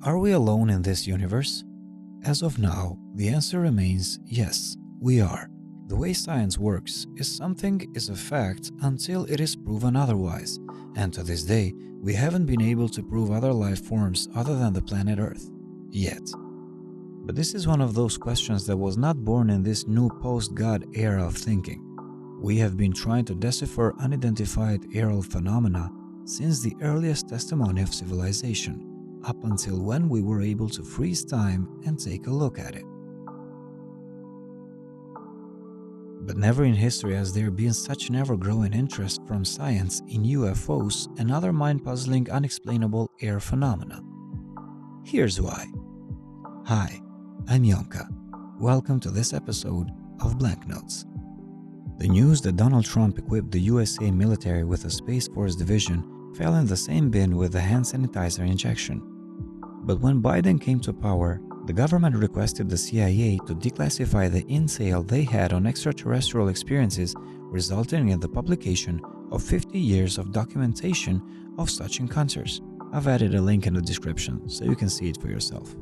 Are we alone in this universe? As of now, the answer remains yes, we are. The way science works is something is a fact until it is proven otherwise, and to this day, we haven't been able to prove other life forms other than the planet Earth. Yet. But this is one of those questions that was not born in this new post-God era of thinking. We have been trying to decipher unidentified aerial phenomena since the earliest testimony of civilization, up until when we were able to freeze time and take a look at it. But never in history has there been such an ever-growing interest from science in UFOs and other mind-puzzling unexplainable air phenomena. Here's why. Hi, I'm Yonka. Welcome to this episode of Blank Notes. The news that Donald Trump equipped the USA military with a Space Force division fell in the same bin with the hand sanitizer injection. But when Biden came to power, the government requested the CIA to declassify the intel they had on extraterrestrial experiences, resulting in the publication of 50 years of documentation of such encounters. I've added a link in the description so you can see it for yourself.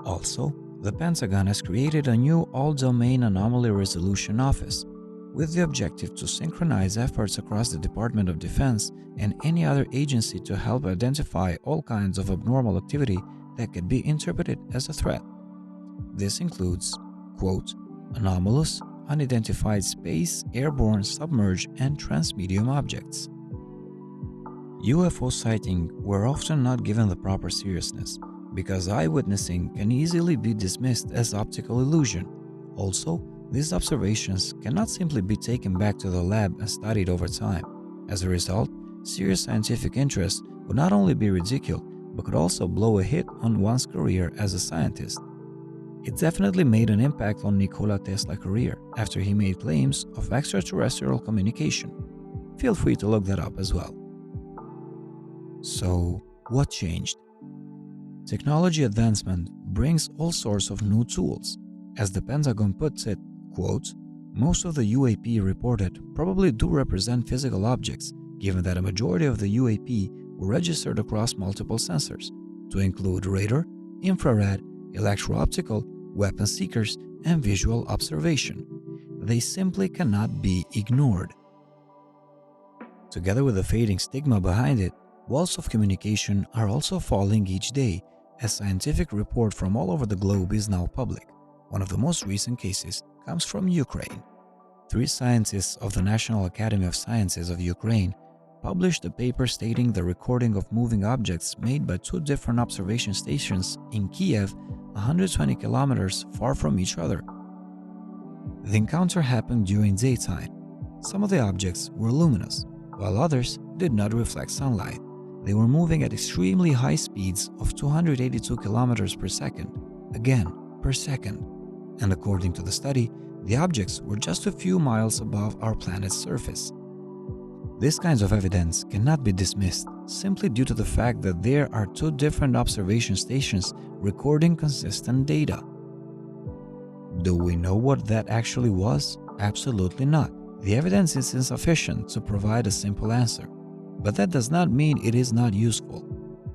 Also, the Pentagon has created a new all-domain anomaly resolution office with the objective to synchronize efforts across the Department of Defense and any other agency to help identify all kinds of abnormal activity that could be interpreted as a threat. This includes, quote, anomalous, unidentified space, airborne, submerged, and transmedium objects. UFO sightings were often not given the proper seriousness because eyewitnessing can easily be dismissed as optical illusion. Also, these observations cannot simply be taken back to the lab and studied over time. As a result, serious scientific interest would not only be ridiculed, but could also blow a hit on one's career as a scientist. It definitely made an impact on Nikola Tesla's career after he made claims of extraterrestrial communication. Feel free to look that up as well. So, what changed? Technology advancement brings all sorts of new tools. As the Pentagon puts it, quote, most of the UAP reported probably do represent physical objects, given that a majority of the UAP were registered across multiple sensors, to include radar, infrared, electro-optical, weapon seekers, and visual observation. They simply cannot be ignored. Together with the fading stigma behind it, walls of communication are also falling each day, as scientific report from all over the globe is now public. One of the most recent cases comes from Ukraine. 3 scientists of the National Academy of Sciences of Ukraine published a paper stating the recording of moving objects made by 2 different observation stations in Kiev, 120 kilometers far from each other. The encounter happened during daytime. Some of the objects were luminous, while others did not reflect sunlight. They were moving at extremely high speeds of 282 kilometers per second, again, per second. And according to the study, the objects were just a few miles above our planet's surface. These kinds of evidence cannot be dismissed simply due to the fact that there are 2 different observation stations recording consistent data. Do we know what that actually was? Absolutely not. The evidence is insufficient to provide a simple answer, but that does not mean it is not useful.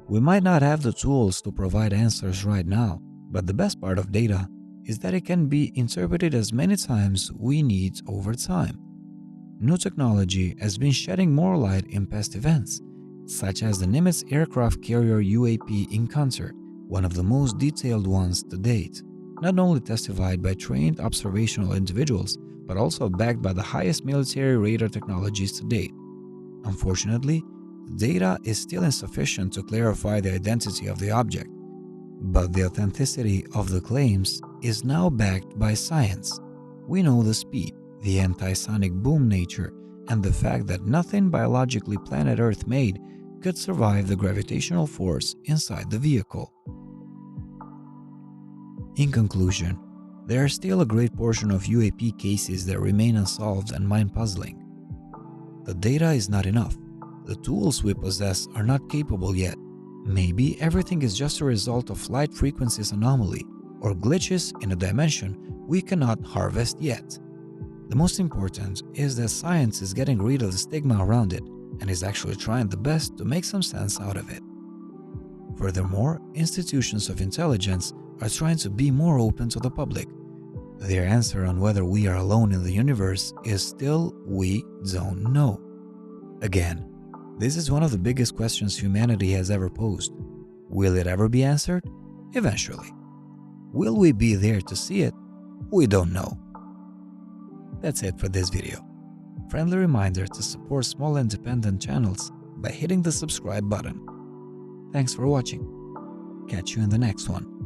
We might not have the tools to provide answers right now, but the best part of data is that it can be interpreted as many times we need over time. New technology has been shedding more light in past events, such as the Nimitz aircraft carrier UAP encounter, one of the most detailed ones to date, not only testified by trained observational individuals, but also backed by the highest military radar technologies to date. Unfortunately, the data is still insufficient to clarify the identity of the object, but the authenticity of the claims is now backed by science. We know the speed, the anti-sonic boom nature, and the fact that nothing biologically planet Earth made could survive the gravitational force inside the vehicle. In conclusion, there are still a great portion of UAP cases that remain unsolved and mind-puzzling. The data is not enough. The tools we possess are not capable yet. Maybe everything is just a result of light frequencies anomaly or glitches in a dimension we cannot harvest yet. The most important is that science is getting rid of the stigma around it and is actually trying the best to make some sense out of it. Furthermore, institutions of intelligence are trying to be more open to the public. Their answer on whether we are alone in the universe is still we don't know. Again, this is one of the biggest questions humanity has ever posed. Will it ever be answered? Eventually. Will we be there to see it? We don't know. That's it for this video. Friendly reminder to support small independent channels by hitting the subscribe button. Thanks for watching. Catch you in the next one.